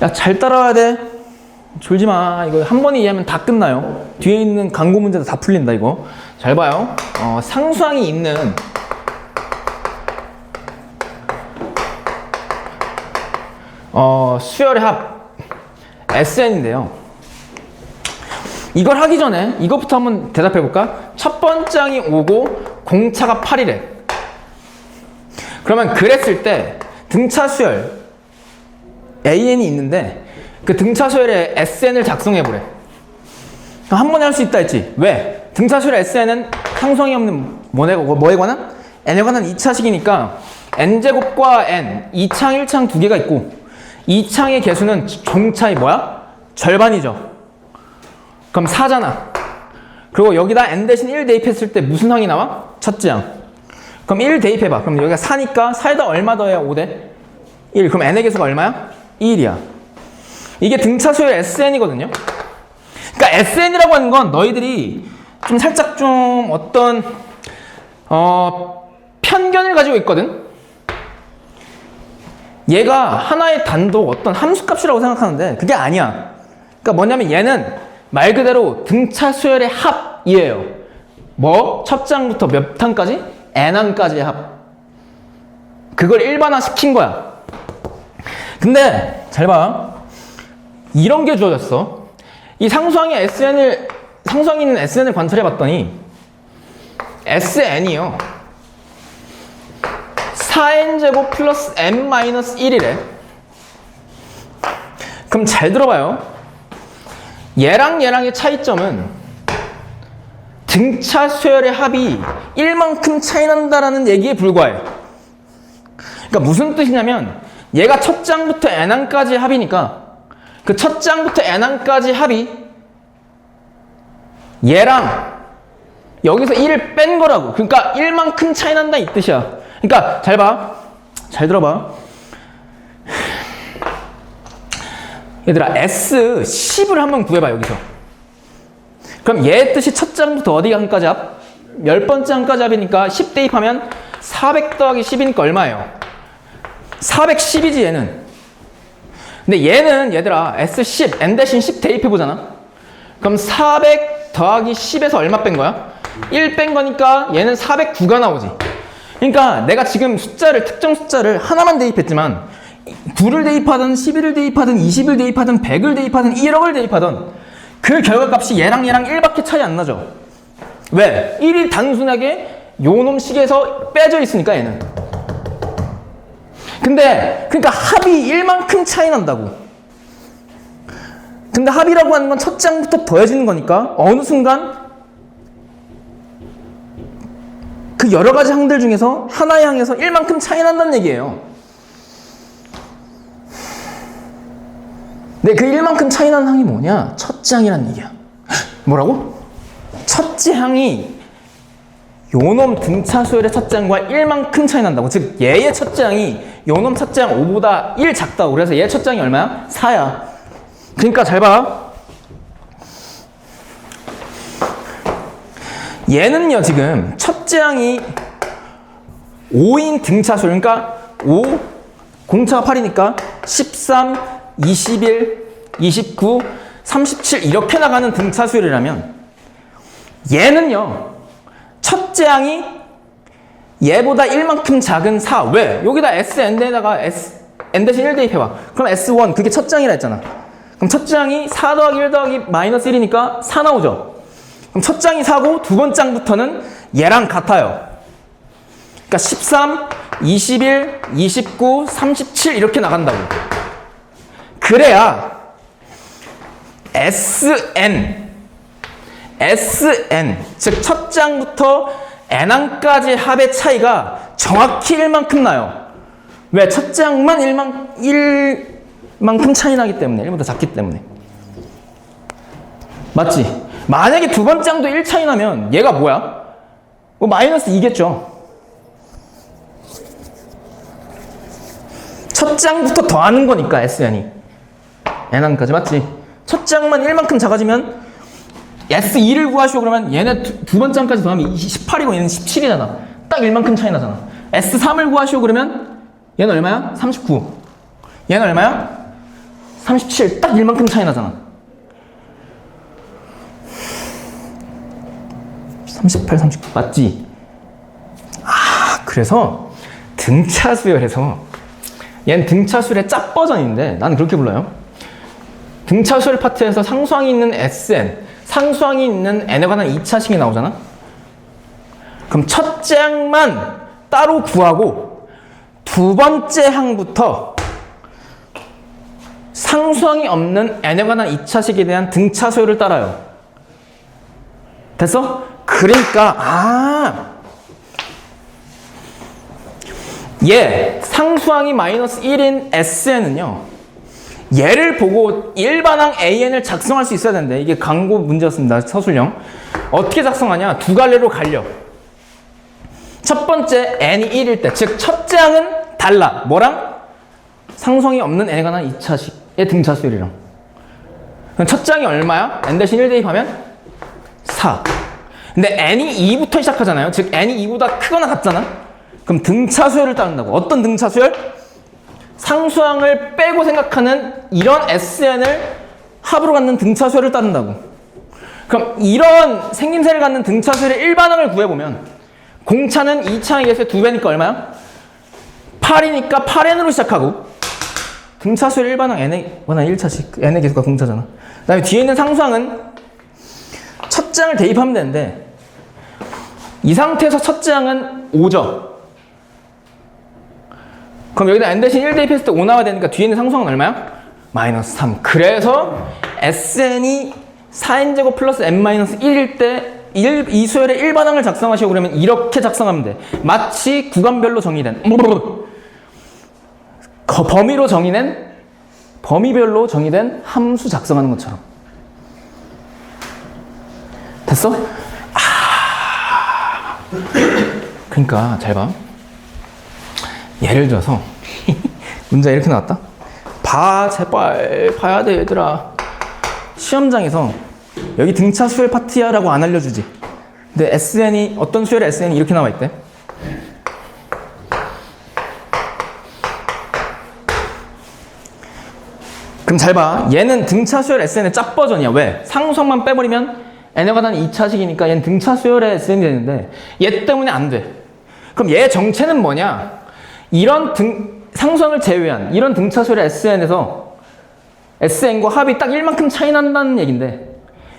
야, 잘 따라와야 돼. 졸지 마. 이거 한 번에 이해하면 다 끝나요. 뒤에 있는 강고 문제도 다 풀린다, 이거. 잘 봐요. 상수항이 있는 수열의 합 SN인데요. 이걸 하기 전에 이것부터 한번 대답해 볼까? 첫 번째 항이 5고 공차가 8이래. 그러면 그랬을 때 등차 수열 AN이 있는데 그 등차 수열의 SN을 작성해 보래. 한 번에 할 수 있다 했지. 왜? 등차 수열 SN은 상수항이 없는 뭐에 관한? n에 관한 2차식이니까 n제곱과 n 2창 1창 두 개가 있고 2창의 개수는 종차의 뭐야? 절반이죠. 그럼 4잖아. 그리고 여기다 n 대신 1 대입했을 때 무슨 항이 나와? 첫째 항. 그럼 1 대입해봐. 그럼 여기가 4니까 4에다 얼마 더해야 5대? 1. 그럼 n의 개수가 얼마야? 1이야. 이게 등차 수열 SN이거든요. 그러니까 SN이라고 하는 건 너희들이 좀 살짝 좀 어떤 편견을 가지고 있거든. 얘가 하나의 단독 어떤 함수값이라고 생각하는데 그게 아니야. 그러니까 뭐냐면 얘는 말 그대로 등차 수열의 합이에요. 뭐? 첫 장부터 몇 항까지? n항까지의 합. 그걸 일반화 시킨 거야. 근데 잘 봐. 이런 게 주어졌어. 이 상수항이 있는 SN을 관찰해 봤더니 SN이요. 4n제곱 플러스 n-1이래. 그럼 잘 들어봐요. 얘랑 얘랑의 차이점은 등차 수열의 합이 1만큼 차이 난다라는 얘기에 불과해. 그러니까 무슨 뜻이냐면 얘가 첫 장부터 n항까지의 합이니까 그 첫 장부터 n항까지 합이 얘랑 여기서 1을 뺀 거라고. 그러니까 1만큼 차이 난다 이 뜻이야. 그러니까 잘 봐. 잘 들어봐. 얘들아 S10을 한번 구해봐 여기서. 그럼 얘의 뜻이 첫 장부터 어디 항까지 합? 10번째 항까지 합이니까 10 대입하면 400 더하기 10이니까 얼마예요? 410이지 얘는. 근데 얘는 얘들아 S10 n 대신 10 대입해보잖아. 그럼 400 더하기 10에서 얼마 뺀 거야? 1 뺀 거니까 얘는 409가 나오지. 그러니까 내가 지금 특정 숫자를 하나만 대입했지만 9를 대입하든 11을 대입하든 20을 대입하든 100을 대입하든 1억을 대입하든 그 결과값이 얘랑 1밖에 차이 안 나죠. 왜? 1이 단순하게 요놈 식에서 빼져 있으니까 얘는. 근데 그러니까 합이 1만큼 차이 난다고. 근데 합이라고 하는 건 첫 장부터 더해지는 거니까 어느 순간 그 여러 가지 항들 중에서 하나의 항에서 1만큼 차이 난다는 얘기예요. 근데 그 1만큼 차이 나는 항이 뭐냐? 첫째 항이라는 얘기야. 뭐라고? 첫째 항이 요놈 등차 수열의 첫째 항과 1만큼 차이 난다고. 즉 얘의 첫째 항이 요놈 첫째 항 5보다 1 작다고. 그래서 얘의 첫째 항이 얼마야? 4야. 그러니까 잘 봐. 얘는요 지금 첫째 항이 5인 등차 수열. 그러니까 5 공차가 8이니까 13 21, 29, 37 이렇게 나가는 등차 수열이라면 얘는요 첫째 항이 얘보다 1만큼 작은 4. 왜? 여기다 SN에다가 n 대신 1 대입해봐. 그럼 S1 그게 첫째 항이라 했잖아. 그럼 첫째 항이 4 더하기 1 더하기 마이너스 1이니까 4 나오죠. 그럼 첫째 항이 4고 두 번째 항부터는 얘랑 같아요. 그러니까 13, 21, 29, 37 이렇게 나간다고. 그래야 SN 즉 첫 장부터 n항까지 합의 차이가 정확히 1만큼 나요. 왜? 첫 장만 1만큼 차이 나기 때문에. 1보다 작기 때문에. 맞지? 만약에 두 번째 장도 1 차이 나면 얘가 뭐야? 뭐 마이너스 2겠죠. 첫 장부터 더하는 거니까 SN이. n항까지 맞지? 첫 장만 1만큼 작아지면 S2를 구하시오 그러면 얘네 두 번째 항까지 더하면 18이고 얘는 17이잖아. 딱 1만큼 차이 나잖아. S3을 구하시오 그러면 얘는 얼마야? 39. 얘는 얼마야? 37, 딱 1만큼 차이 나잖아. 38, 39 맞지? 아, 그래서 등차 수열에서 얘는 등차 수열의 짭 버전인데 나는 그렇게 불러요. 등차 수열 파트에서 상수항이 있는 Sn, 상수항이 있는 n에 관한 2차식이 나오잖아? 그럼 첫째 항만 따로 구하고 두 번째 항부터 상수항이 없는 n에 관한 2차식에 대한 등차 수열을 따라요. 됐어? 그러니까 얘 상수항이 마이너스 1인 Sn은요 얘를 보고 일반항 AN을 작성할 수 있어야 되는데 이게 강고 문제였습니다. 서술형. 어떻게 작성하냐? 두 갈래로 갈려. 첫 번째 n이 1일 때, 즉 첫째 항은 달라. 뭐랑? 상수항이 없는 n에 관한 2차식의 등차 수열이랑. 그럼 첫째 항이 얼마야? n 대신 1 대입하면 4. 근데 n이 2부터 시작하잖아요. 즉 n이 2보다 크거나 같잖아. 그럼 등차 수열을 따른다고. 어떤 등차 수열? 상수항을 빼고 생각하는 이런 SN을 합으로 갖는 등차 수열을 따른다고. 그럼 이런 생김새를 갖는 등차 수열의 일반항을 구해보면 공차는 2차항의 개수의 2배니까 얼마야? 8이니까 8n으로 시작하고 등차 수열 일반항 n의 원한 1차식 n의 개수가 공차잖아. 그 다음에 뒤에 있는 상수항은 첫째 항을 대입하면 되는데 이 상태에서 첫째 항은 5죠. 그럼 여기다 n 대신 1 대입했을 때 5 나와야 되니까 뒤에 있는 상수항은 얼마야? 마이너스 3. 그래서 SN이 4n제곱 플러스 n-1일 때 이 수열의 일반항을 작성하시고 그러면 이렇게 작성하면 돼. 마치 구간별로 정의된 범위별로 정의된 함수 작성하는 것처럼. 됐어? 그러니까 잘 봐. 예를 들어서 문제 이렇게 나왔다. 제발 봐야 돼 얘들아. 시험장에서 여기 등차 수열 파트야 라고 안 알려주지. 근데 SN이 어떤 수열의 SN이 이렇게 나와 있대. 그럼 잘 봐. 얘는 등차 수열 SN의 짭 버전이야. 왜? 상수항만 빼버리면 n에 관한 2차식이니까 얘는 등차 수열의 SN이 되는데 얘 때문에 안 돼. 그럼 얘 정체는 뭐냐? 이런 상수항을 제외한 이런 등차 수열의 SN에서 SN과 합이 딱 1만큼 차이 난다는 얘긴데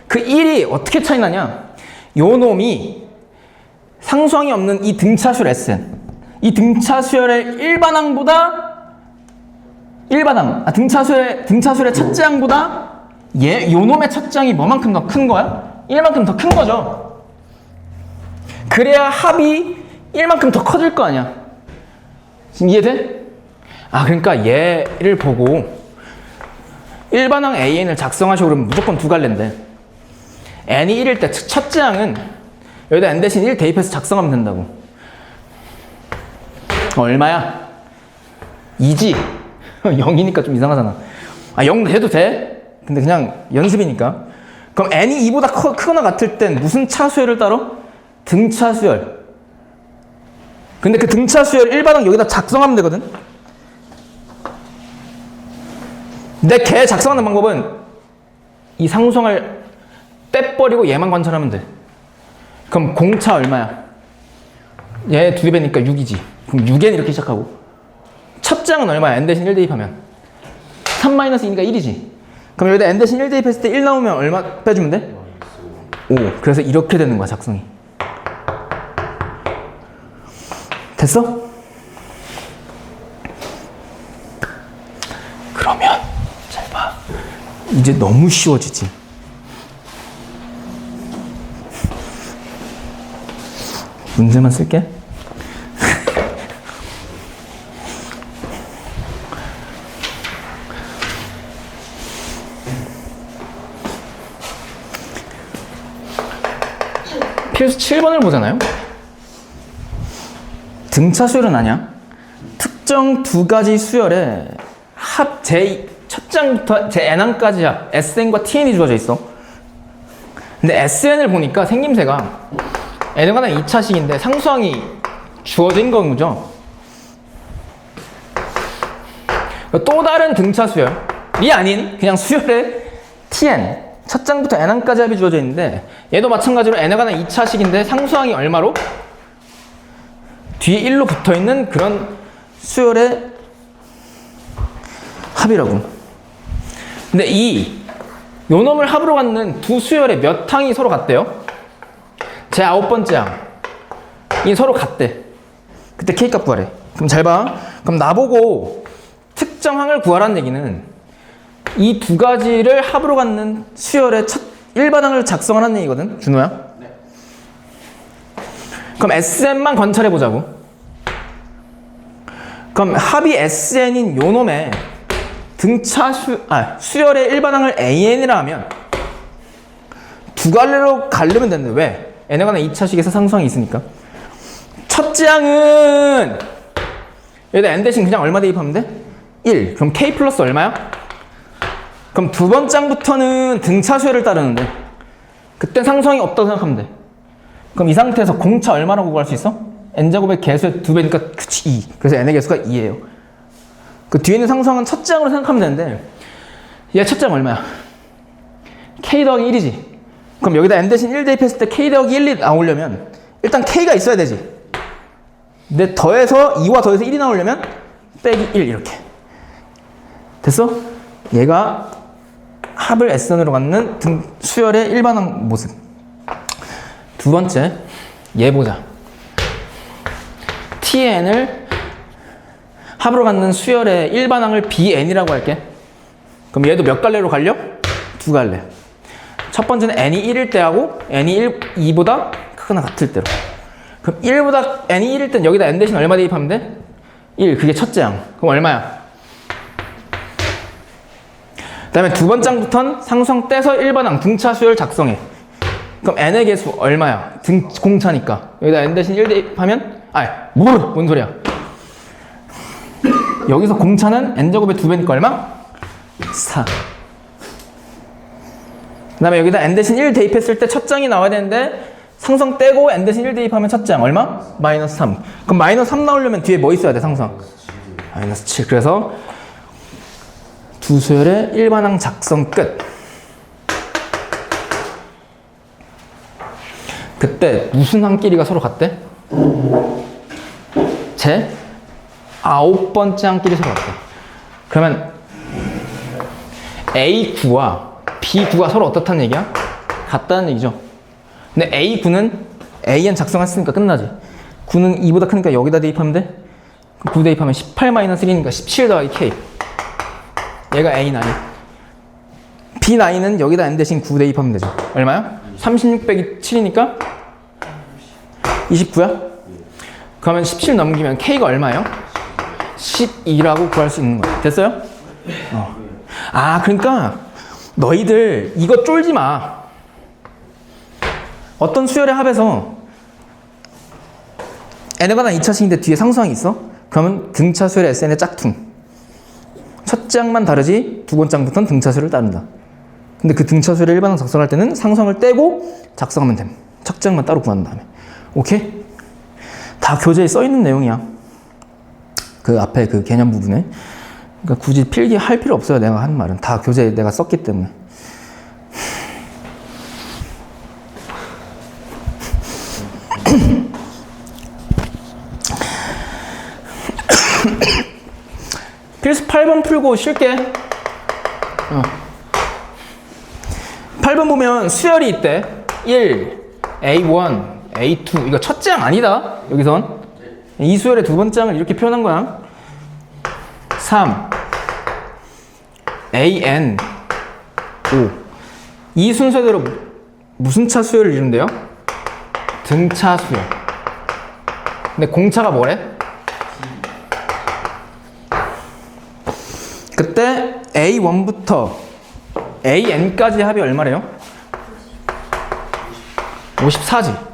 그 1이 어떻게 차이 나냐? 요 놈이 상수항이 없는 이 등차 수열 SN 이 등차 수열의 일반항보다 등차 수열의 첫째 항보다 요 놈의 첫째 항이 뭐만큼 더 큰 거야? 1만큼 더 큰 거죠. 그래야 합이 1만큼 더 커질 거 아니야. 지금 이해돼? 그러니까 얘를 보고 일반항 AN을 작성하시고 그러면 무조건 두 갈래인데 n이 1일 때 첫째 항은 여기다 n 대신 1 대입해서 작성하면 된다고. 얼마야? 2지? 0이니까 좀 이상하잖아. 0 해도 돼? 근데 그냥 연습이니까. 그럼 n이 2보다 크거나 같을 땐 무슨 차수열을 따로? 등차수열. 근데 그 등차수열 일반항 여기다 작성하면 되거든? 근데 걔 작성하는 방법은 이 상수항을 빼버리고 얘만 관찰하면 돼. 그럼 공차 얼마야? 얘 2배니까 6이지. 그럼 6n 이렇게 시작하고 첫째 항은 얼마야? n 대신 1 대입하면 3-2니까 1이지. 그럼 여기다 n 대신 1 대입했을 때 1 나오면 얼마 빼주면 돼? 5. 그래서 이렇게 되는 거야 작성이. 됐어? 그러면 잘 봐. 이제 너무 쉬워지지. 문제만 쓸게. 필수 7번을 보잖아요. 등차 수열은 아냐? 특정 두 가지 수열에 합 첫 장부터 제 n항까지 합 SN과 TN이 주어져 있어. 근데 SN을 보니까 생김새가 n에 관한 2차식인데 상수항이 주어진 거죠. 또 다른 등차 수열 이 아닌 그냥 수열의 tn 첫 장부터 n항까지 합이 주어져 있는데 얘도 마찬가지로 n에 관한 2차식인데 상수항이 얼마로? 뒤에 1로 붙어있는 그런 수열의 합이라고. 근데 요 놈을 합으로 갖는 두 수열의 몇 항이 서로 같대요? 제 9번째 항이 서로 같대. 그때 K값 구하래. 그럼 잘 봐. 그럼 나보고 특정 항을 구하라는 얘기는 이 두 가지를 합으로 갖는 수열의 첫 일반항을 작성하라는 얘기거든, 준호야? 네. 그럼 SN만 관찰해 보자고. 그럼 합이 SN인 요 놈의 등차 수열의 일반항을 AN이라 하면 두 갈래로 가려면 되는데 왜? n에 관한 2차식에서 상수항이 있으니까. 첫째 항은 여기다 n 대신 그냥 얼마 대입하면 돼? 1. 그럼 k 플러스 얼마야? 그럼 두 번째 항부터는 등차 수열을 따르는데 그땐 상수항이 없다고 생각하면 돼. 그럼 이 상태에서 공차 얼마라고 구할 수 있어? n제곱의 개수의 2배니까 그치 2. 그래서 n의 개수가 2예요. 그 뒤에 있는 상수항은 첫째 항으로 생각하면 되는데 얘 첫째 항 얼마야? k 더하기 1이지. 그럼 여기다 n 대신 1 대입했을 때 k 더하기 1이 나오려면 일단 k가 있어야 되지. 근데 더해서 2와 더해서 1이 나오려면 빼기 1 이렇게. 됐어? 얘가 합을 S선으로 갖는 수열의 일반항 모습. 두 번째, 얘 보자. Tn을 합으로 갖는 수열의 일반항을 Bn이라고 할게. 그럼 얘도 몇 갈래로 갈려? 두 갈래. 첫 번째는 n이 1일 때하고 n이 2보다 크거나 같을 때로. 그럼 1보다 n이 1일 땐 여기다 n 대신 얼마 대입하면 돼? 1. 그게 첫째 항. 그럼 얼마야? 그 다음에 두 번째 항부터는 상수항 떼서 일반항 등차 수열 작성해. 그럼 n의 개수 얼마야? 공차니까. 여기다 n 대신 1 대입하면 뭔 소리야? 여기서 공차는 n제곱의 2배니까 얼마? 4. 그 다음에 여기다 n 대신 1 대입했을 때 첫 장이 나와야 되는데 상수항 떼고 n 대신 1 대입하면 첫 장 얼마? 마이너스 3. 그럼 마이너스 3 나오려면 뒤에 뭐 있어야 돼, 상수항? 마이너스 7. 그래서 두 수열의 일반항 작성 끝. 그때 무슨 항끼리가 서로 같대? 제 9번째 항끼리 서로 같대. 그러면 A9와 B9가 서로 어떻다는 얘기야? 같다는 얘기죠. 근데 A9는 AN 작성했으니까 끝나지. 9는 2보다 크니까 여기다 대입하면 돼. 9 대입하면 18-1이니까 17 더하기 K. 얘가 A9. B9은 여기다 N 대신 9 대입하면 되죠. 얼마야? 36 빼기 7이니까 29야? 그러면 17 넘기면 K가 얼마예요? 12라고 구할 수 있는 거야. 됐어요? 그러니까 너희들 이거 쫄지 마. 어떤 수열의 합에서 n에 관한 2차식인데 뒤에 상수항이 있어? 그러면 등차 수열의 SN의 짝퉁. 첫째 항만 다르지 두 번째 항부터는 등차 수열을 따른다. 근데 그 등차 수열의 일반항 작성할 때는 상수항을 떼고 작성하면 됨. 첫째 항만 따로 구한 다음에. 오케이? 다 교재에 써있는 내용이야. 그 앞에 그 개념 부분에. 그러니까 굳이 필기할 필요 없어요. 내가 한 말은. 다 교재에 내가 썼기 때문에. 필수 8번 풀고 쉴게. 8번 보면 수열이 있대. 1, A1, A2. 이거 첫째 항 아니다. 여기선. 이 수열의 두 번째 항을 이렇게 표현한 거야. 3, AN, 5. 이 순서대로 무슨 차 수열을 이룬대요? 등차 수열. 근데 공차가 뭐래? 그때 A1부터 AN까지 합이 얼마래요? 54지.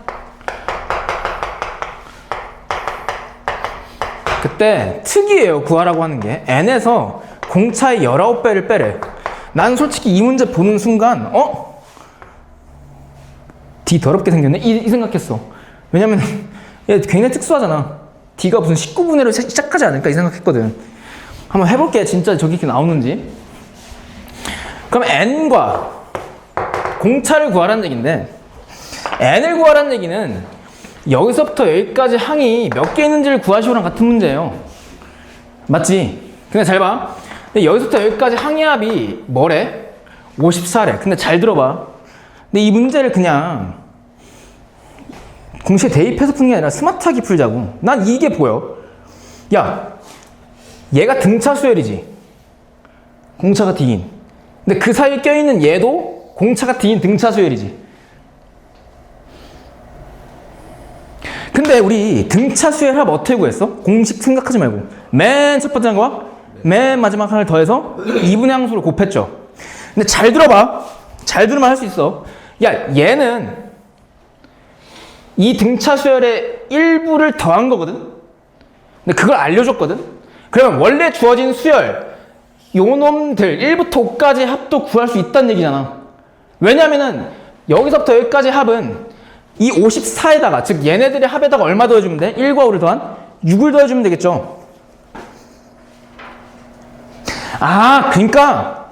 그때 특이해요. 구하라고 하는 게. N에서 공차의 19배를 빼래. 난 솔직히 이 문제 보는 순간 D 더럽게 생겼네? 이 생각했어. 왜냐면 얘 굉장히 특수하잖아. D가 무슨 19분의로 시작하지 않을까 이 생각했거든. 한번 해볼게. 진짜 저기 이렇게 나오는지. 그럼 n과 공차를 구하라는 얘기인데 n을 구하라는 얘기는 여기서부터 여기까지 항이 몇 개 있는지를 구하시오랑 같은 문제예요. 맞지? 근데 잘 봐. 근데 여기서부터 여기까지 항의 합이 뭐래? 54래. 근데 잘 들어봐. 근데 이 문제를 그냥 공식에 대입해서 푸는 게 아니라 스마트하게 풀자고. 난 이게 보여. 야, 얘가 등차 수열이지. 공차가 D인. 근데 그 사이에 껴있는 얘도 공차가 D인 등차 수열이지. 근데 우리 등차 수열 합 어떻게 구했어? 공식 생각하지 말고 맨 첫 번째 항과 맨 마지막 항을 더해서 2분의 항수를 곱했죠. 근데 잘 들어봐. 잘 들으면 할 수 있어. 야, 얘는 이 등차 수열의 일부를 더한 거거든? 근데 그걸 알려줬거든? 그러면 원래 주어진 수열, 요 놈들 1부터 5까지 합도 구할 수 있다는 얘기잖아. 왜냐면은 여기서부터 여기까지 합은 이 54에다가, 즉 얘네들의 합에다가 얼마 더해주면 돼? 1과 5를 더한 6을 더해주면 되겠죠. 아, 그러니까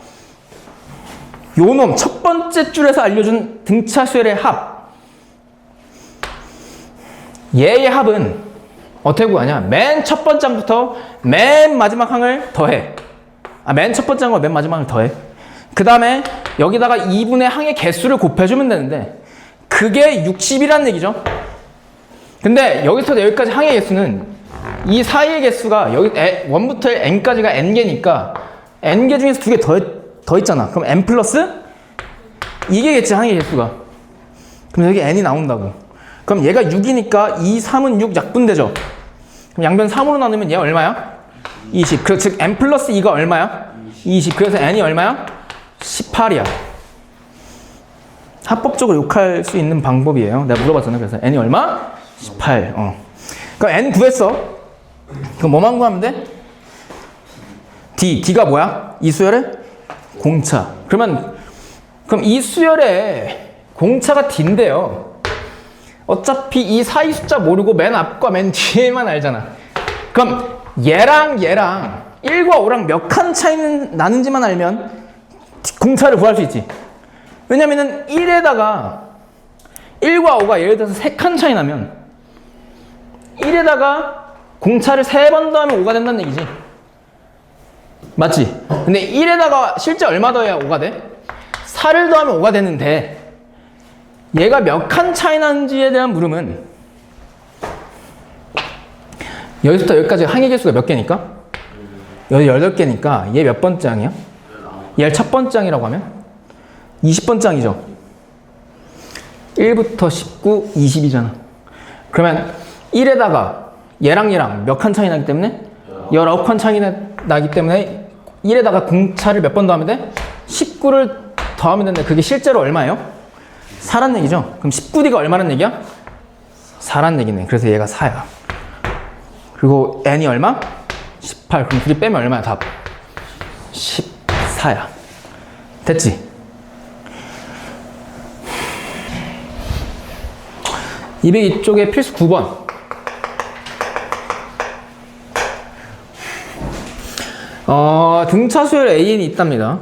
요 놈 첫 번째 줄에서 알려준 등차 수열의 합, 얘의 합은 어떻게 구하냐? 맨 첫 번째 항부터 맨 마지막 항을 더해. 맨 첫 번째 항과 맨 마지막 항을 더해. 그 다음에 여기다가 2분의 항의 개수를 곱해주면 되는데 그게 60이라는 얘기죠. 근데 여기서 여기까지 항의 개수는 이 사이의 개수가 여기 1부터 n까지가 n개니까 n개 중에서 2개 더 있잖아. 그럼 n 플러스 이게겠지, 항의 개수가. 그럼 여기 n이 나온다고. 그럼 얘가 6이니까 2, 3은 6 약분되죠. 그럼 양변 3으로 나누면 얘 얼마야? 20. 즉 n 플러스 2가 얼마야? 20. 그래서 n이 얼마야? 18이야. 합법적으로 욕할 수 있는 방법이에요. 내가 물어봤잖아. 그래서 n이 얼마? 18. 그럼 n 구했어. 그럼 뭐만 구하면 돼? D가 뭐야? 이 수열의 공차. 그럼 이 수열의 공차가 D인데요. 어차피 이 사이 숫자 모르고 맨 앞과 맨 뒤에만 알잖아. 그럼 얘랑 1과 5랑 몇 칸 차이는 나는지만 알면 공차를 구할 수 있지. 왜냐면은 1에다가 1과 5가 예를 들어서 3칸 차이 나면 1에다가 공차를 3번 더하면 5가 된다는 얘기지. 맞지? 근데 1에다가 실제 얼마 더해야 5가 돼? 4를 더하면 5가 되는데 얘가 몇 칸 차이 나는지에 대한 물음은 여기서부터 여기까지 항의 개수가 몇 개니까? 여기 18개니까 얘 몇 번째 항이야? 얘를 첫 번째 항이라고 하면 20번째 항이죠. 1부터 19, 20이잖아. 그러면 1에다가 얘랑 몇 칸 차이 나기 때문에 19칸 차이 나기 때문에 1에다가 공차를 몇 번 더하면 돼? 19를 더하면 되는데 그게 실제로 얼마예요? 4란 얘기죠. 그럼 19D가 얼마란 얘기야? 4란 얘기네. 그래서 얘가 4야. 그리고 n이 얼마? 18. 그럼 둘이 빼면 얼마야? 답 14야. 됐지? (202쪽에) 필수 9번. 등차 수열 AN이 있답니다.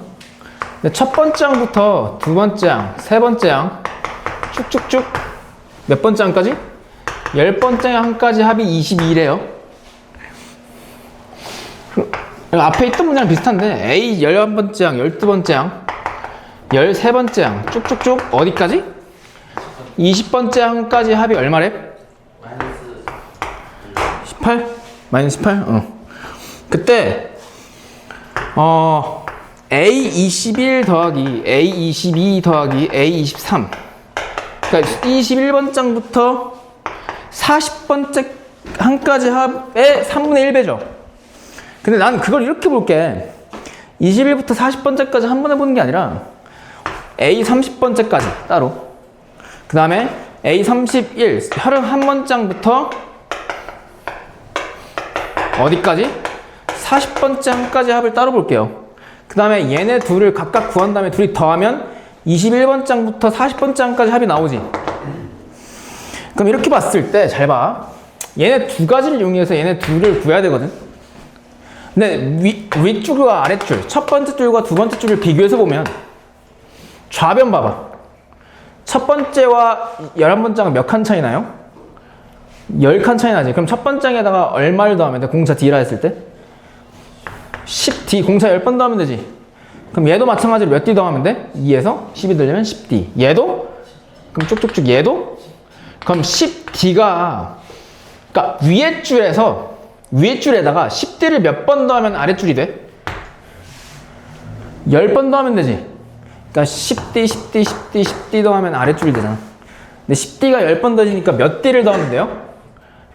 첫 번째 항부터 두 번째 항, 세 번째 항 쭉쭉쭉 몇 번째 항까지? 10번째 항까지 합이 22래요. 앞에 있던 문제랑 비슷한데 A 11번째 항, 12번째 항, 13번째 항 쭉쭉쭉 어디까지? 20번째 항까지 합이 얼마래? 18? 마이너스 18? 그때 A21 더하기 A22 더하기 A23, 그러니까 21번장부터 40번째 항까지 합의 3분의 1배죠. 근데 난 그걸 이렇게 볼게. 21부터 40번째까지 한 번에 보는 게 아니라 A30번째까지 따로, 그 다음에 A31 한 번장부터 어디까지? 40번째 항까지 합을 따로 볼게요. 그 다음에 얘네 둘을 각각 구한 다음에 둘이 더하면 21번장부터 40번째 항까지 합이 나오지. 그럼 이렇게 봤을 때 잘 봐. 얘네 두 가지를 이용해서 얘네 둘을 구해야 되거든. 근데 윗줄과 아랫줄, 첫 번째 줄과 두 번째 줄을 비교해서 보면 좌변 봐봐. 첫 번째와 11번째가 몇 칸 차이 나요? 10칸 차이 나지. 그럼 첫 번째에다가 얼마를 더하면 돼? 공차 D라 했을 때? 10D. 공차 10번 더하면 되지. 그럼 얘도 마찬가지로 몇 D 더하면 돼? 2에서 10이 들려면 10D. 얘도? 그럼 쭉쭉쭉 얘도? 그럼 10D가 그러니까 위에 줄에다가 10D를 몇 번 더하면 아랫줄이 돼? 10번 더하면 되지. 그러니까 10D, 10D, 10D, 10D 더하면 아랫줄이 되잖아. 근데 10D가 10번 더지니까 몇 D를 더하면 돼요?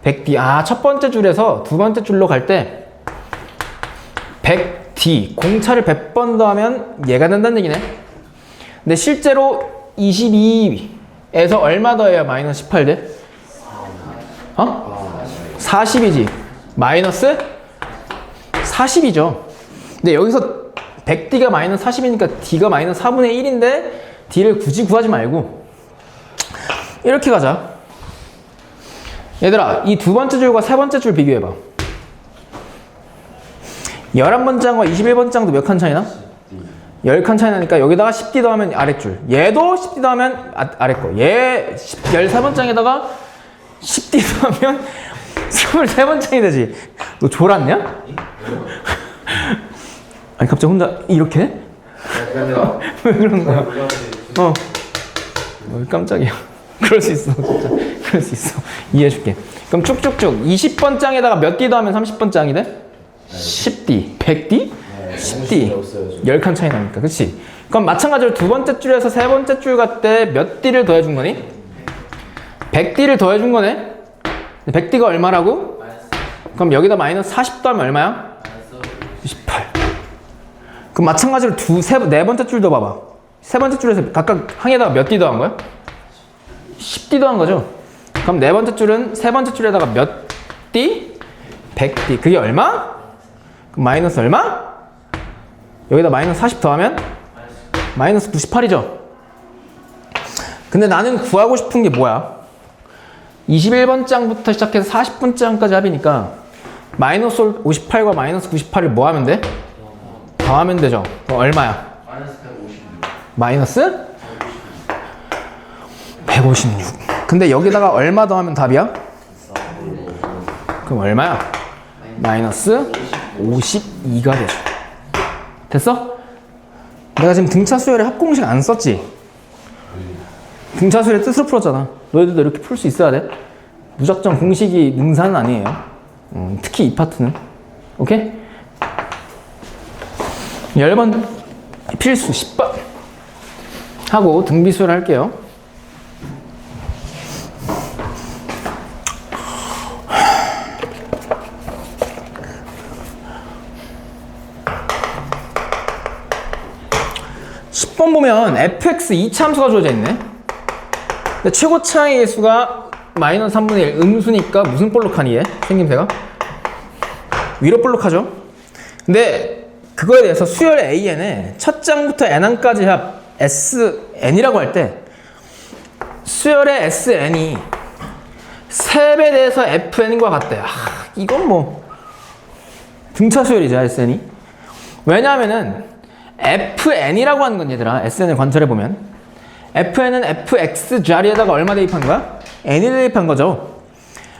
100D. 아, 첫 번째 줄에서 두 번째 줄로 갈 때 100D. 공차를 100번 더하면 얘가 된다는 얘기네. 근데 실제로 22에서 얼마 더해야 마이너스 18 돼? 40이지. 마이너스 40이죠. 근데 여기서 100D가 마이너스 40이니까 D가 마이너스 4분의 1인데 D를 굳이 구하지 말고 이렇게 가자. 얘들아, 이 두 번째 줄과 세 번째 줄 비교해봐. 11번장과 21번장도 몇 칸 차이나? 10칸 차이 나니까 여기다가 10D 더하면 아랫줄. 얘도 10D 더하면 아랫거. 얘 13번장에다가 10D 더하면 23번장이 되지. 너 졸았냐? 아니 갑자기 혼자 이렇게 해? 왜 그런 거야? 깜짝이야. 그럴 수 있어 진짜. 그럴 수 있어. 이해해줄게. 그럼 쭉쭉쭉 20번장에다가 몇 D 더하면 30번장이 돼? 10D. 100D? 10D. 10칸 차이 나니까. 그치? 그럼 마찬가지로 두 번째 줄에서 세 번째 줄 갈 때 몇 D를 더해준 거니? 100D를 더해준 거네? 100D가 얼마라고? 그럼 여기다 마이너스 40 더하면 얼마야? 18. 그럼 마찬가지로 네 번째 줄도 봐봐. 세 번째 줄에서 각각 항에다가 몇 D 더한 거야? 10D 더한 거죠. 그럼 네 번째 줄은 세 번째 줄에다가 몇 D? 100D. 그게 얼마? 그럼 마이너스 얼마? 여기다 마이너스 40 더하면? 마이너스 98이죠. 근데 나는 구하고 싶은 게 뭐야? 21번장부터 시작해서 40번장까지 합이니까 마이너스 58과 마이너스 98을 뭐 하면 돼? 더하면 되죠. 그럼 얼마야? 마이너스 156. 근데 여기다가 얼마 더하면 답이야? 그럼 얼마야? 마이너스 52가 되죠. 됐어? 내가 지금 등차 수열의 합공식 안 썼지? 등차 수열의 뜻으로 풀었잖아. 너희들도 이렇게 풀 수 있어야 돼. 무작정 공식이 능사는 아니에요. 특히 이 파트는. 오케이? 10번 필수 10번 하고 등비수열 할게요. 보면 fx 이차함수가 주어져 있네. 근데 최고차의 수가 마이너스 3분의 1 음수니까 무슨 볼록하니 얘? 생김새가? 위로 볼록하죠? 근데 그거에 대해서 수열 AN에 첫 장부터 N항까지 합 SN이라고 할 때 수열의 SN이 3배 대해서 FN과 같대. 이건 뭐 등차 수열이죠, SN이. 왜냐하면은 FN이라고 하는 건 얘들아, SN을 관찰해보면 FN은 FX 자리에다가 얼마 대입한 거야? N이 대입한 거죠.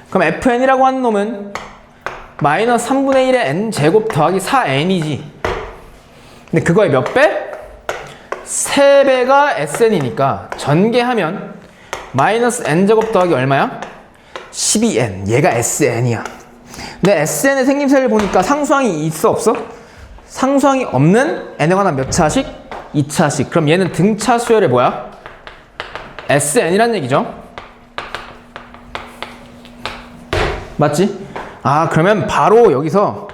그럼 FN이라고 하는 놈은 마이너스 3분의 1의 N제곱 더하기 4N이지. 근데 그거의 몇 배? 3배가 SN이니까 전개하면 마이너스 N제곱 더하기 얼마야? 12N. 얘가 SN이야. 근데 SN의 생김새를 보니까 상수항이 있어 없어? 상수항이 없는 n에 관한 몇 차식? 2차식. 그럼 얘는 등차 수열의 뭐야? SN이란 얘기죠. 맞지? 그러면 바로 여기서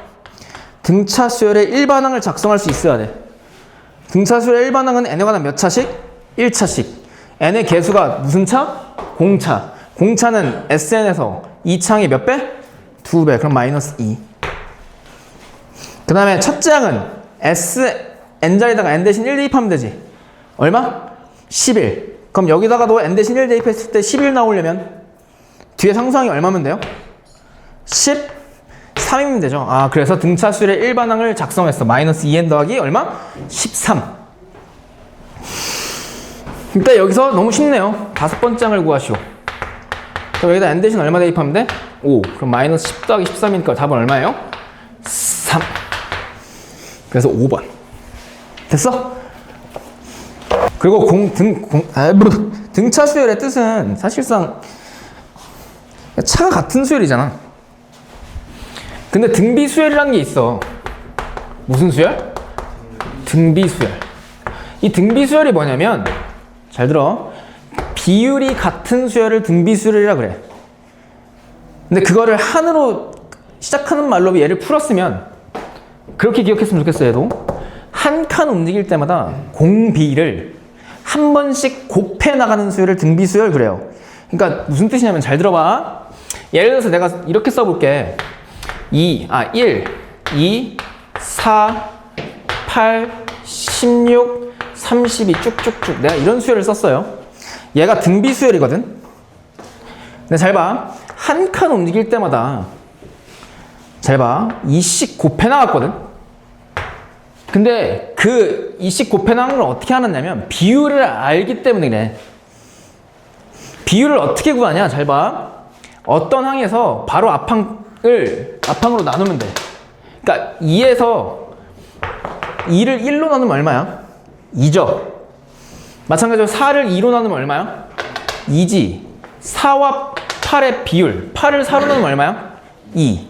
등차 수열의 일반항을 작성할 수 있어야 돼. 등차 수열의 일반항은 n에 관한 몇 차식? 1차식. n의 개수가 무슨 차? 공차. 공차는 SN에서 2차항의 몇 배? 2배. 그럼 마이너스 2. 그 다음에 첫째 항은 n 자리에다가 n 대신 1 대입하면 되지. 얼마? 11. 그럼 여기다가도 n 대신 1 대입했을 때 11 나오려면 뒤에 상수항이 얼마면 돼요? 13이면 되죠. 그래서 등차수열의 일반항을 작성했어. 마이너스 2n 더하기 얼마? 13. 일단 여기서 너무 쉽네요. 5번째 항을 구하시오. 그럼 여기다 n 대신 얼마 대입하면 돼? 5. 그럼 마이너스 10 더하기 13이니까 답은 얼마예요? 3. 그래서 5번. 됐어? 그리고 등차 수열의 뜻은 사실상 차가 같은 수열이잖아. 근데 등비 수열이라는 게 있어. 무슨 수열? 등비 수열. 이 등비 수열이 뭐냐면, 잘 들어. 비율이 같은 수열을 등비 수열이라 그래. 근데 그거를 한으로 시작하는 말로 얘를 풀었으면 그렇게 기억했으면 좋겠어. 얘도 한 칸 움직일 때마다 공비를 한 번씩 곱해 나가는 수열을 등비 수열 그래요. 그러니까 무슨 뜻이냐면, 잘 들어봐. 예를 들어서 내가 이렇게 써볼게. 1, 2, 4, 8, 16, 32 쭉쭉쭉. 내가 이런 수열을 썼어요. 얘가 등비 수열이거든. 근데 잘 봐. 한 칸 움직일 때마다 잘 봐. 2씩 곱해 나갔거든. 근데 그 2씩 곱해 나간 걸 어떻게 하느냐면 비율을 알기 때문에 그래. 비율을 어떻게 구하냐? 잘 봐. 어떤 항에서 바로 앞항으로 나누면 돼. 그러니까 2에서 2를 1로 나누면 얼마야? 2죠. 마찬가지로 4를 2로 나누면 얼마야? 2지. 4와 8의 비율. 8을 4로 나누면 얼마야? 2.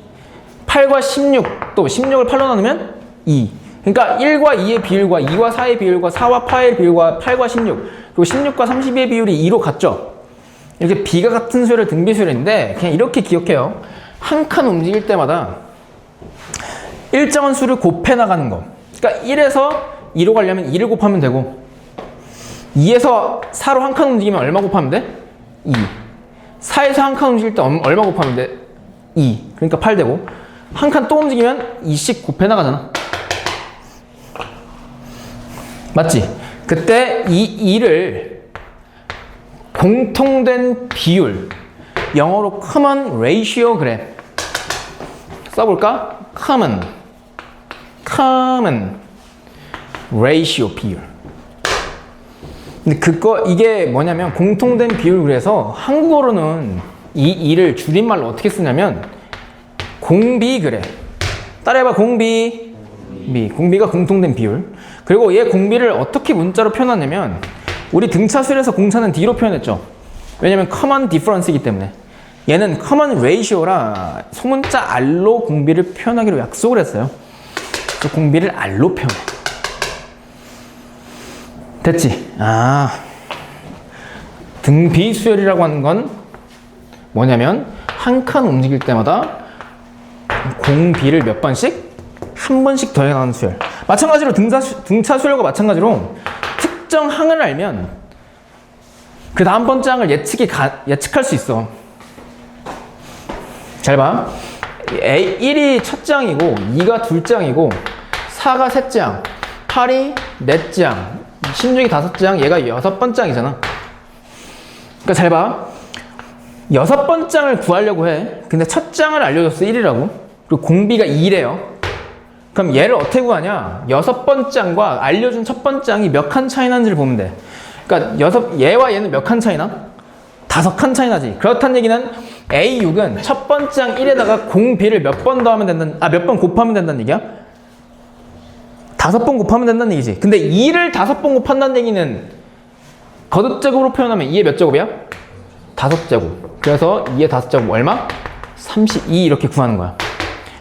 8과 16. 또 16을 8로 나누면 2. 그러니까 1과 2의 비율과 2와 4의 비율과 4와 8의 비율과 8과 16. 그리고 16과 32의 비율이 2로 같죠? 이렇게 비가 같은 수열을 등비 수열인데 그냥 이렇게 기억해요. 한 칸 움직일 때마다 일정한 수를 곱해 나가는 거. 그러니까 1에서 2로 가려면 2를 곱하면 되고, 2에서 4로 한 칸 움직이면 얼마 곱하면 돼? 2. 4에서 한 칸 움직일 때 얼마 곱하면 돼? 2. 그러니까 8 되고, 한 칸 또 움직이면 2씩 곱해 나가잖아. 맞지? 그때 이 2를 공통된 비율, 영어로 common ratio 그래. 써볼까? common ratio 비율. 근데 이게 뭐냐면 공통된 비율. 그래서 한국어로는 이 2를 줄임말로 어떻게 쓰냐면 공비 그래. 따라해봐. 공비가 공통된 비율. 그리고 얘 공비를 어떻게 문자로 표현하냐면, 우리 등차수열에서 공차는 D로 표현했죠. 왜냐면 common difference이기 때문에. 얘는 common ratio라 소문자 R로 공비를 표현하기로 약속을 했어요. 그래서 공비를 R로 표현해. 됐지? 등비 수열이라고 하는 건 뭐냐면 한 칸 움직일 때마다 공비를 몇 번씩? 한 번씩 더해가는 수열. 마찬가지로 등차 수열과 마찬가지로 특정 항을 알면 그 다음 번째 항을 예측할 수 있어. 잘 봐. 1이 첫째 항이고 2가 둘째 항이고 4가 셋째 항, 8이 넷째 항, 16이 다섯째 항, 얘가 6번째 항이잖아. 그러니까 잘 봐. 6번째 항을 구하려고 해. 근데 첫째 항을 알려줬어. 1이라고. 그리고 공비가 2래요. 그럼 얘를 어떻게 구하냐? 6번째 항과 알려준 첫 번째 항이 몇 칸 차이 나는지를 보면 돼. 그러니까 얘와 얘는 몇 칸 차이 나? 5칸 차이 나지. 그렇다는 얘기는 A6은 첫 번째 항 1에다가 공비를 몇 번 몇 번 곱하면 된다는 얘기야? 5번 곱하면 된다는 얘기지. 근데 2를 5번 곱한다는 얘기는 거듭제곱으로 표현하면 2의 몇 제곱이야? 5제곱. 그래서 2의 5제곱 얼마? 32 이렇게 구하는 거야.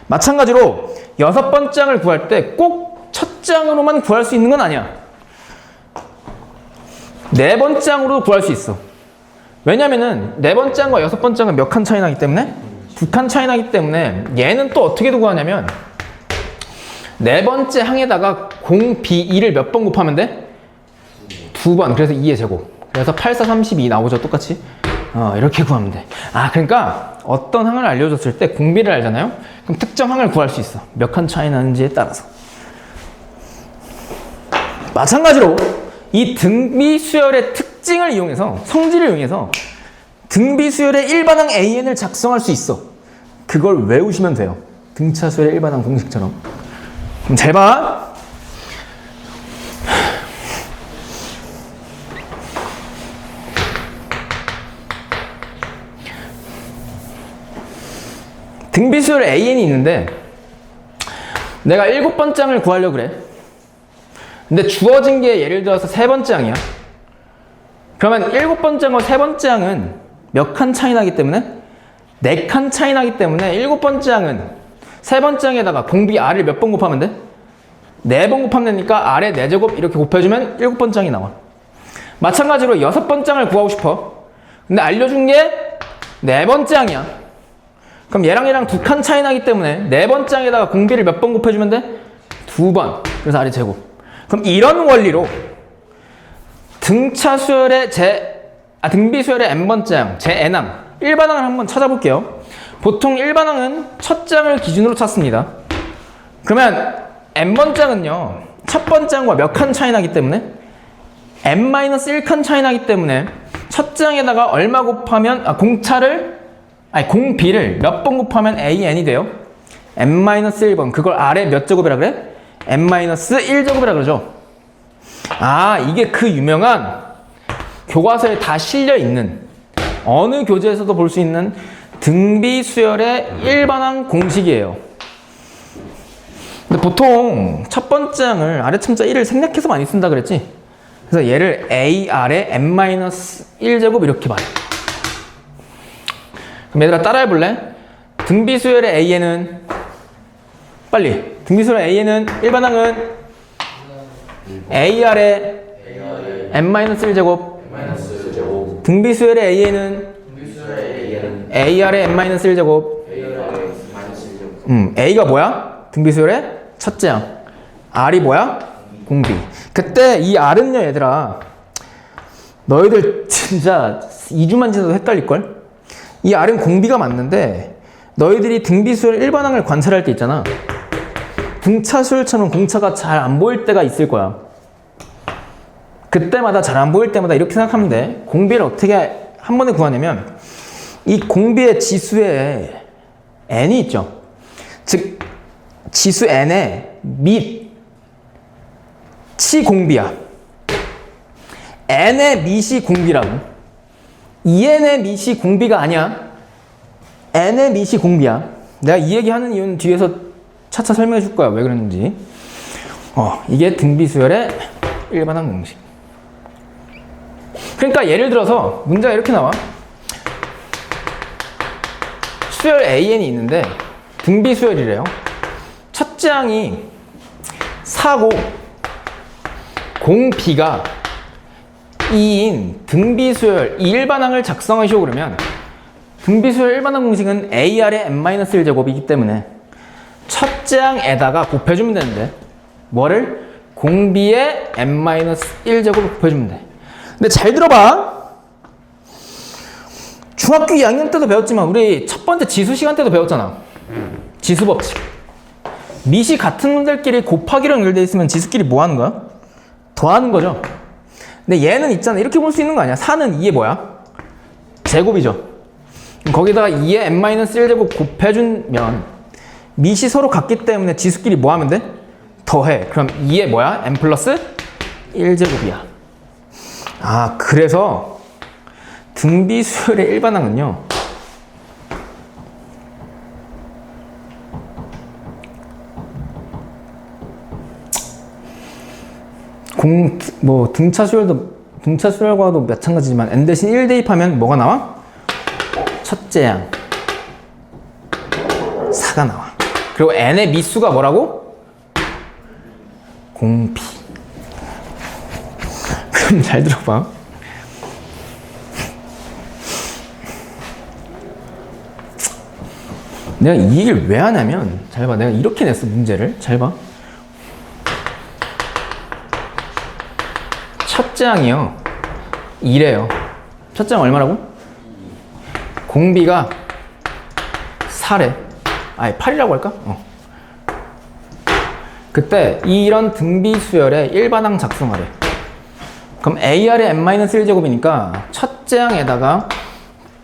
마찬가지로 6번째 항을 구할 때 꼭 첫째 항으로만 구할 수 있는 건 아니야. 4번째 항으로도 구할 수 있어. 왜냐면은 4번째 항과 6번째 항은 몇 칸 차이 나기 때문에? 2칸 차이 나기 때문에 얘는 또 어떻게 구하냐면 4번째 항에다가 공비 2를 몇 번 곱하면 돼? 2번. 그래서 2의 제곱. 그래서 8, 4, 32 나오죠. 똑같이. 이렇게 구하면 돼. 그러니까 어떤 항을 알려줬을 때 공비를 알잖아요. 그럼 특정 항을 구할 수 있어. 몇 칸 차이 나는지에 따라서. 마찬가지로 이 등비 수열의 특징을 이용해서, 성질을 이용해서 등비 수열의 일반항 AN을 작성할 수 있어. 그걸 외우시면 돼요. 등차 수열의 일반항 공식처럼. 그럼 잘 봐. 등비수열 AN이 있는데 내가 7번째 항을 구하려고 그래. 근데 주어진 게 예를 들어서 3번째 항이야. 그러면 7번째 항과 3번째 항은 몇 칸 차이 나기 때문에? 4칸 차이 나기 때문에 7번째 항은 3번째 항에다가 공비 R을 몇 번 곱하면 돼? 4번 곱하면 되니까 R의 4제곱 이렇게 곱해주면 7번째 항이 나와. 마찬가지로 6번째 항을 구하고 싶어. 근데 알려준 게 4번째 항이야. 그럼 얘랑 2칸 차이 나기 때문에 4번째 항에다가 공비를 몇 번 곱해주면 돼? 2번. 그래서 R의 제곱. 그럼 이런 원리로 등차수열의 등비수열의 n번째 항, 제 n항, 일반항을 한번 찾아볼게요. 보통 일반항은 첫째 항을 기준으로 찾습니다. 그러면 n번째 항은요, 첫 번째 항과 몇 칸 차이 나기 때문에 n-1칸 차이 나기 때문에 첫째 항에다가 얼마 곱하면 공비를 몇 번 곱하면 an이 돼요? n-1번. 그걸 R의 몇 제곱이라 그래? n-1제곱이라 그러죠. 아, 이게 그 유명한 교과서에 다 실려있는, 어느 교재에서도 볼 수 있는 등비수열의 일반항 공식이에요. 근데 보통 첫 번째 항을 아래참자 1을 생략해서 많이 쓴다 그랬지? 그래서 얘를 AR의 n-1제곱 이렇게 봐요. 그럼 얘들아 따라해볼래? 등비수열의 AN은 빨리. 등비수열의 AN은 일반항은 AR의 n-1제곱. 등비수열의 AN은 AR의 n-1제곱. A가 뭐야? 등비수열의 첫째 항. R이 뭐야? 공비. 그때 이 R은요, 얘들아, 너희들 진짜 2주만 지나도 헷갈릴걸? 이 R은 공비가 맞는데 너희들이 등비수열 일반항을 관찰할 때 있잖아. 등차수열처럼 공차가 잘 안 보일 때가 있을 거야. 그때마다 잘 안 보일 때마다 이렇게 생각하면 돼. 공비를 어떻게 한 번에 구하냐면 이 공비의 지수에 n이 있죠. 즉 지수 n의 밑이 공비야. n의 밑이 공비라고. 2n의 밑이 공비가 아니야. n의 밑이 공비야. 내가 이 얘기하는 이유는 뒤에서 차차 설명해 줄 거야. 왜 그랬는지. 이게 등비수열의 일반항 공식. 그러니까 예를 들어서 문제가 이렇게 나와. 수열 AN이 있는데 등비수열이래요. 첫째 항이 4고 공비가 2인 등비수열 이 일반항을 작성하시오 그러면 등비수열 일반항 공식은 AR의 n-1제곱이기 때문에 첫째 항에다가 곱해주면 되는데 뭐를? 공비의 n-1제곱을 곱해주면 돼. 근데 잘 들어봐. 중학교 2학년 때도 배웠지만 우리 첫 번째 지수 시간 때도 배웠잖아. 지수 법칙. 밑이 같은 놈들끼리 곱하기로 연결되어 있으면 지수끼리 뭐 하는 거야? 더하는 거죠. 근데 얘는 있잖아. 이렇게 볼 수 있는 거 아니야? 4는 2의 뭐야? 제곱이죠. 거기다가 2의 n-1제곱 곱해주면 밑이 서로 같기 때문에 지수끼리 뭐 하면 돼? 더해. 그럼 2의 뭐야? n 플러스 1제곱이야. 아, 그래서 등비수열의 일반항은요, 등차수열과도 마찬가지지만 n 대신 1 대입하면 뭐가 나와? 첫째 항 4가 나와. 그리고 n의 밑수가 뭐라고? 공비. 그럼 잘 들어봐. 내가 이 얘기를 왜 하냐면, 잘 봐. 내가 이렇게 냈어, 문제를. 잘 봐. 첫째 항이요. 2래요. 첫째 항 얼마라고? 공비가 4래. 아니, 8이라고 할까? 그때 이런 등비수열의 일반항 작성하래. 그럼 AR의 n-1제곱이니까 첫째 항에다가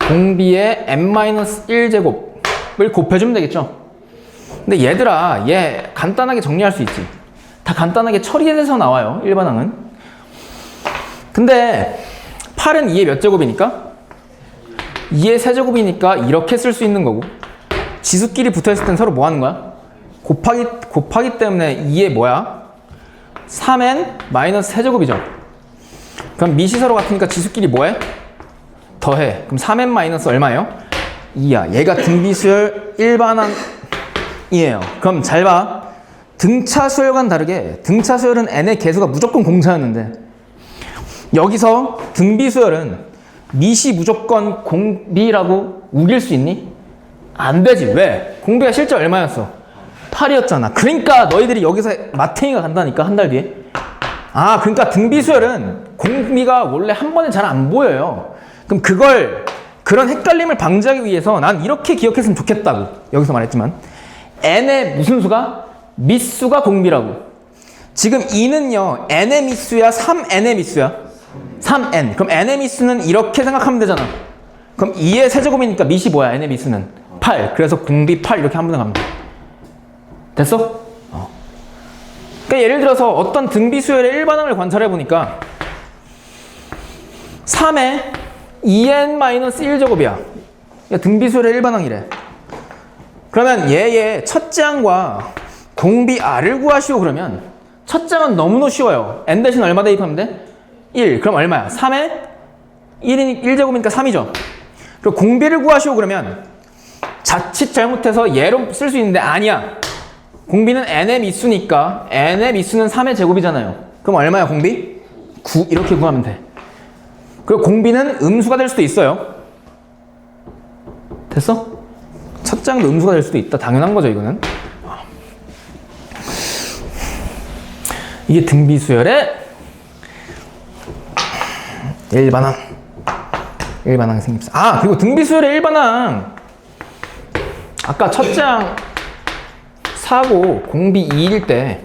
공비의 n-1제곱을 곱해주면 되겠죠? 근데 얘들아, 얘 간단하게 정리할 수 있지. 다 간단하게 처리해서 나와요, 일반항은. 근데 8은 2의 몇 제곱이니까? 2의 세제곱이니까 이렇게 쓸 수 있는 거고, 지수끼리 붙어있을 땐 서로 뭐 하는 거야? 곱하기 때문에 2에 뭐야? 3n 마이너스 세제곱이죠. 그럼 밑이 서로 같으니까 지수끼리 뭐해? 더해. 그럼 3n 마이너스 얼마예요? 2야. 얘가 등비수열 일반항이에요. 그럼 잘 봐. 등차수열과는 다르게 등차수열은 n의 개수가 무조건 공차였는데 여기서 등비수열은 밑이 무조건 공비라고 우길 수 있니? 안 되지. 왜? 공비가 실제 얼마였어? 8이었잖아. 그러니까 너희들이 여기서 마탱이가 간다니까, 한 달 뒤에. 아, 그러니까 등비수열은 공비가 원래 한 번에 잘 안 보여요. 그럼 그런 헷갈림을 방지하기 위해서 난 이렇게 기억했으면 좋겠다고 여기서 말했지만 n의 무슨 수가? 밑수가 공비라고. 지금 2는요 n의 밑수야 3n의 밑수야? 3n. 그럼 n의 밑수는 이렇게 생각하면 되잖아. 그럼 2의 세제곱이니까 밑이 뭐야? n의 밑수는 8. 그래서 공비 8 이렇게 한 번에 가면 돼. 됐어? 그러니까 예를 들어서 어떤 등비수열의 일반항을 관찰해 보니까 3의 2n-1제곱이야. 등비수열의 일반항이래. 그러면 얘의 첫째 항과 공비 r을 구하시오 그러면 첫째 항은 너무너무 쉬워요. n 대신 얼마 대입하면 돼? 1. 그럼 얼마야? 3의 1제곱이니까 3이죠. 그리고 공비를 구하시오 그러면 자칫 잘못해서 얘로 쓸 수 있는데 아니야. 공비는 n의 밑수니까 n의 밑수는 3의 제곱이잖아요. 그럼 얼마야 공비? 9 이렇게 구하면 돼. 그리고 공비는 음수가 될 수도 있어요. 됐어? 첫 장도 음수가 될 수도 있다. 당연한 거죠 이거는. 이게 등비수열의 일반항 생김새. 아, 그리고 등비수열의 일반항 아까 첫 장 사고 공비 2일 때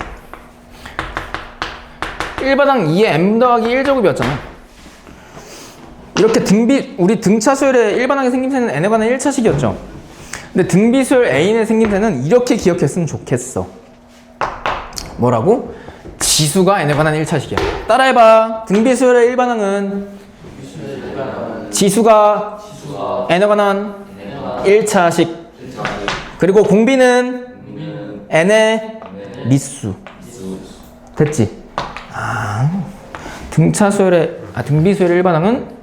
일반항 2의 m 더하기 1제곱이었잖아. 이렇게 우리 등차수열의 일반항의 생김새는 n에 관한 1차식이었죠. 근데 등비수열 a의 생김새는 이렇게 기억했으면 좋겠어. 뭐라고? 지수가 n에 관한 1차식이야. 따라해봐. 등비수열의 일반항은 지수가 n에 관한 1차식. 그리고 공비는 n의 밑수. 됐지? 등비수열의 일반항은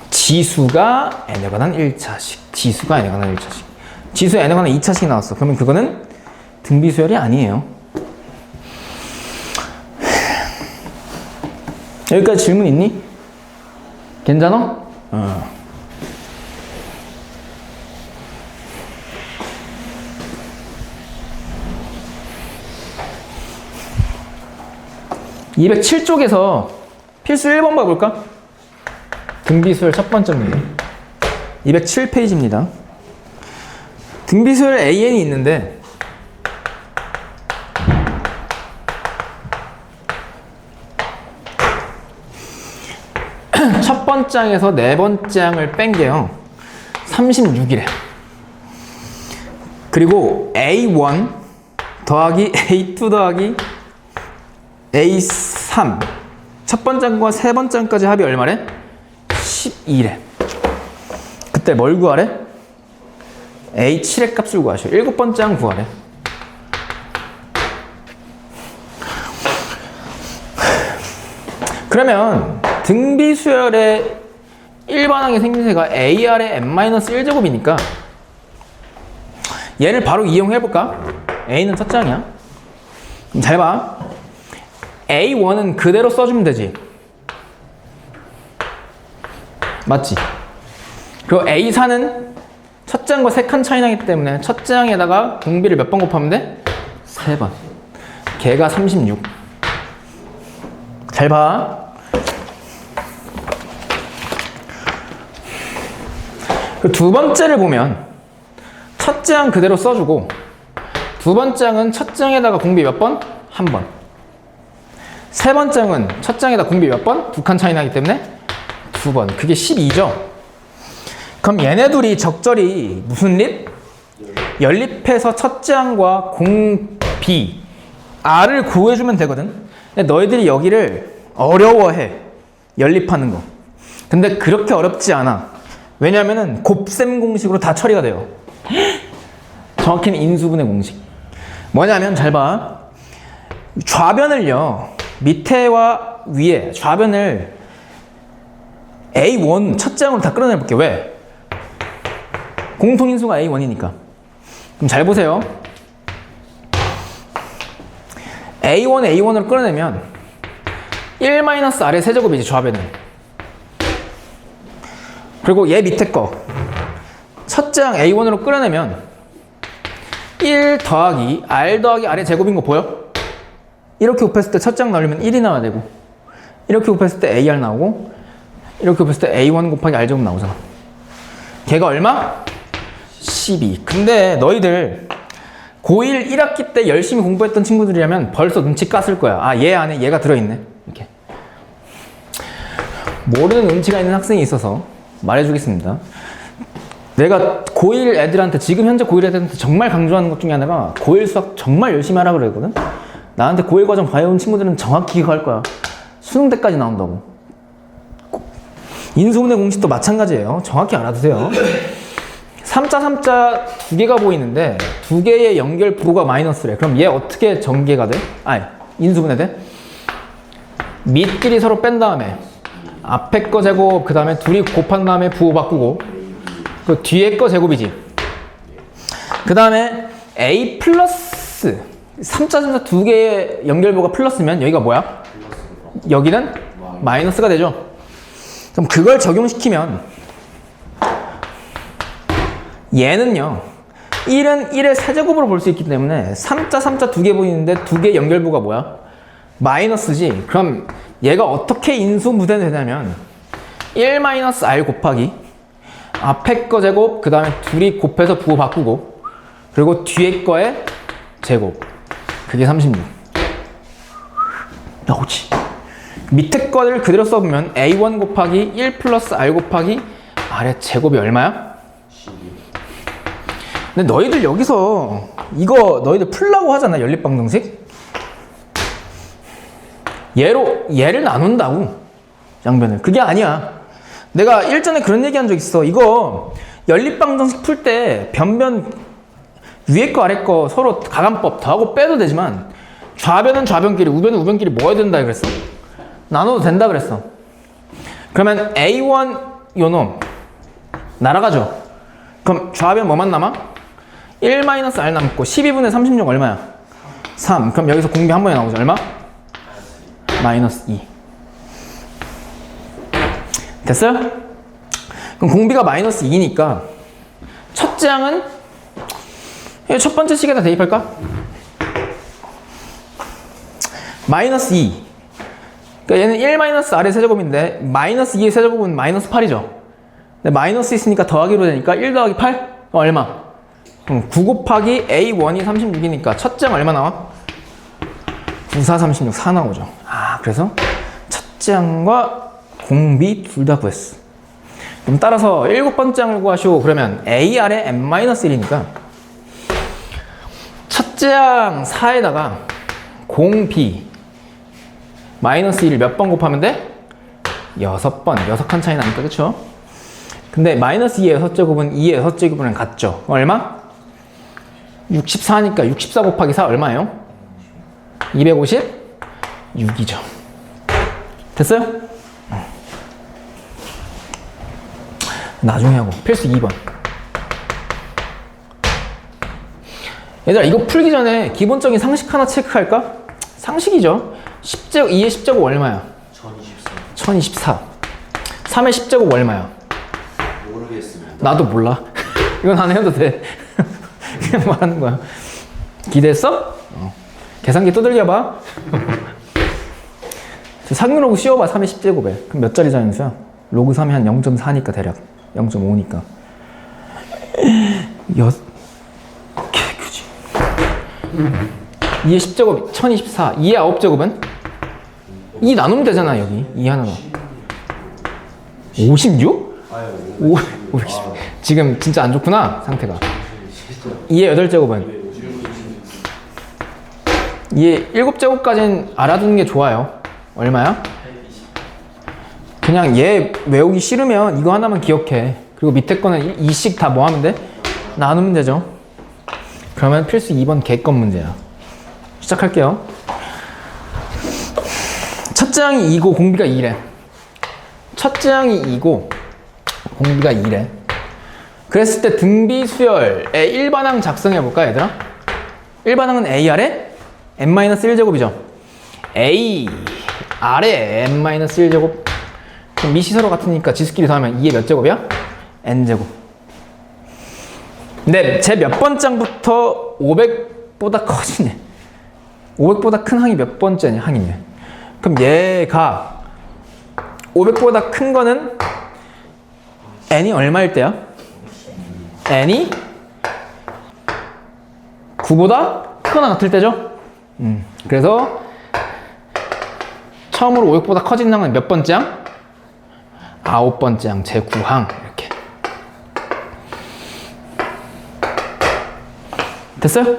지수가 n에 관한 1차식. 지수가 n에 관한 1차식. 지수 n에 관한 2차식이 나왔어. 그러면 그거는 등비수열이 아니에요. 여기까지 질문 있니? 괜찮아? 207쪽에서 필수 1번 봐볼까? 등비수열 첫 번째 문제. 207페이지입니다. 등비수열 AN이 있는데 첫 번째 항에서 네 번째 항을 뺀 게요 36이래. 그리고 A1 더하기 A2 더하기 A3 첫 번째 항과 세 번째 항까지 합이 얼마래? 12래. 그때 뭘 구하래? A7의 값을 구하셔. 일곱 번째 항 구하래. 그러면 등비수열의 일반항의 생김새가 AR의 n-1제곱이니까 얘를 바로 이용해볼까? A는 첫째 항이야. 그럼 잘 봐. A1은 그대로 써주면 되지. 맞지? 그리고 A4는 첫째 항과 3칸 차이 나기 때문에 첫째 항에다가 공비를 몇 번 곱하면 돼? 3번. 걔가 36. 잘 봐. 그 두 번째를 보면 첫째 항 그대로 써주고 두 번째 항은 첫째 항에다가 공비 몇 번? 한 번. 세 번째 항은 첫째 항에다 공비 몇 번? 2칸 차이 나기 때문에 2번. 그게 12죠. 그럼 얘네 둘이 적절히 무슨 립? 연립해서 첫째 항과 공비 R을 구해주면 되거든. 근데 너희들이 여기를 어려워해. 연립하는 거. 근데 그렇게 어렵지 않아. 왜냐면은 곱셈 공식으로 다 처리가 돼요. 정확히는 인수분해 공식. 뭐냐면 잘 봐. 좌변을요. 밑에와 위에 좌변을 A1 첫째 항으로 다 끌어내볼게. 왜? 공통인수가 A1이니까. 그럼 잘 보세요. A1을 끌어내면 1-R의 세제곱이지, 좌변은. 그리고 얘 밑에 거 첫째 항 A1으로 끌어내면 1 더하기 R 더하기 R의 제곱인 거 보여? 이렇게 곱했을 때 첫째 항 나오려면 1이 나와야 되고, 이렇게 곱했을 때 AR 나오고, 이렇게 곱했을 때 A1 곱하기 R 제곱 나오잖아. 걔가 얼마? 12. 근데 너희들 고1 1학기 때 열심히 공부했던 친구들이라면 벌써 눈치 깠을 거야. 아, 얘 안에 얘가 들어있네. 이렇게. 모르는 눈치가 있는 학생이 있어서 말해주겠습니다. 내가 고1 애들한테, 지금 현재 고1 애들한테 정말 강조하는 것 중에 하나가 고1 수학 정말 열심히 하라 그러거든? 나한테 고1 과정 봐해온 친구들은 정확히 이거 할 거야. 수능 때까지 나온다고. 인수분해 공식도 마찬가지예요. 정확히 알아두세요. 3자 두 개가 보이는데 두 개의 연결 부호가 마이너스래. 그럼 얘 어떻게 전개가 돼? 아니, 인수분해 돼? 밑끼리 서로 뺀 다음에 앞에 거 제곱, 그 다음에 둘이 곱한 다음에 부호 바꾸고, 그 뒤에 거 제곱이지. 그 다음에 A 플러스 3자 두 개의 연결부호가 플러스면 여기가 뭐야? 여기는 마이너스가 되죠. 그럼 그걸 적용시키면 얘는요, 1은 1의 세제곱으로 볼 수 있기 때문에 3자 두 개 보이는데 두 개 연결부가 뭐야? 마이너스지. 그럼 얘가 어떻게 인수분해 되냐면 1-R 곱하기 앞에 거 제곱, 그 다음에 둘이 곱해서 부호 바꾸고, 그리고 뒤에 거의 제곱. 그게 36 나오지. 밑에 거를 그대로 써보면 A1 곱하기 1 플러스 R 곱하기 R의 제곱이 얼마야? 근데 너희들 여기서 이거 너희들 풀라고 하잖아, 연립방정식. 얘를 나눈다고, 양변을. 그게 아니야. 내가 일전에 그런 얘기 한 적 있어. 이거 연립방정식 풀 때 변변 위에 거 아래 거 서로 가감법 더하고 빼도 되지만 좌변은 좌변끼리, 우변은 우변끼리 모아야 된다 그랬어. 나눠도 된다 그랬어. 그러면 A1 요놈 날아가죠. 그럼 좌변 뭐만 남아? 1-R 남고 12분의 36 얼마야? 3. 그럼 여기서 공비 한 번에 나오죠. 얼마? 마이너스 2. 됐어요? 그럼 공비가 마이너스 2니까 첫째 항은 첫 번째 식에다 대입할까? 마이너스 2. 그러니까 얘는 1-R의 세제곱인데 마이너스 2의 세제곱은 마이너스 8이죠. 근데 마이너스 있으니까 더하기로 되니까 1 더하기 8? 얼마? 그럼 9 곱하기 A1이 36이니까 첫째 항 얼마 나와? 9, 4, 36, 4 나오죠. 아, 그래서 첫째 항과 공비 둘 다 구했어. 그럼 따라서 7번째 항을 구하시오. 그러면 AR의 n-1이니까 첫째 항 4에다가 공비 마이너스 1을 몇 번 곱하면 돼? 6번. 6칸 차이 나니까, 그쵸? 근데 마이너스 2의 6제곱은 2의 6제곱이랑 같죠? 얼마? 64니까 64 곱하기 4 얼마예요? 256이죠. 됐어요? 나중에 하고. 필수 2번. 얘들아, 이거 풀기 전에 기본적인 상식 하나 체크할까? 상식이죠. 10제곱, 2의 10제곱 얼마야? 1024. 3의 10제곱 얼마야? 모르겠습니다. 나도 몰라. 이건 안 해도 돼. 그냥 말하는 거야. 기대했어? 계산기 두들겨봐. 상유로그 씌워봐. 3의 10제곱에. 그럼 몇 자리 자연수야? 로그 3이 한 0.4니까 대략 0.5니까 개그지. 2의 10제곱 1024. 2의 9제곱은? 2 나누면 되잖아. 여기 2 하나가 56? 오, 510. 지금 진짜 안 좋구나 상태가. 2의 8제곱은? 2의 7제곱까지는 알아두는 게 좋아요. 얼마야? 그냥 얘 외우기 싫으면 이거 하나만 기억해. 그리고 밑에 거는 2씩 다 뭐 하면 돼? 나누면 되죠. 그러면 필수 2번 개껌 문제야. 시작할게요. 첫째 항이 2고 공비가 2래. 첫째 항이 2고 공비가 2래. 그랬을 때 등비 수열의 일반항 작성해볼까 얘들아? 일반항은 A 아래 n-1제곱이죠. A 아래 n-1제곱. 그럼 미시서로 같으니까 지수끼리 더하면 2의 몇 제곱이야? n제곱. 근데 제 몇 번째 항부터 500보다 커지네. 500보다 큰 항이 몇 번째 항이네. 그럼 얘가 500보다 큰 거는 n이 얼마일 때야? n이 9보다 크거나 같을 때죠? 그래서 처음으로 500보다 커진 항은 몇 번째 항? 9번째 항, 제9항 이렇게. 됐어요?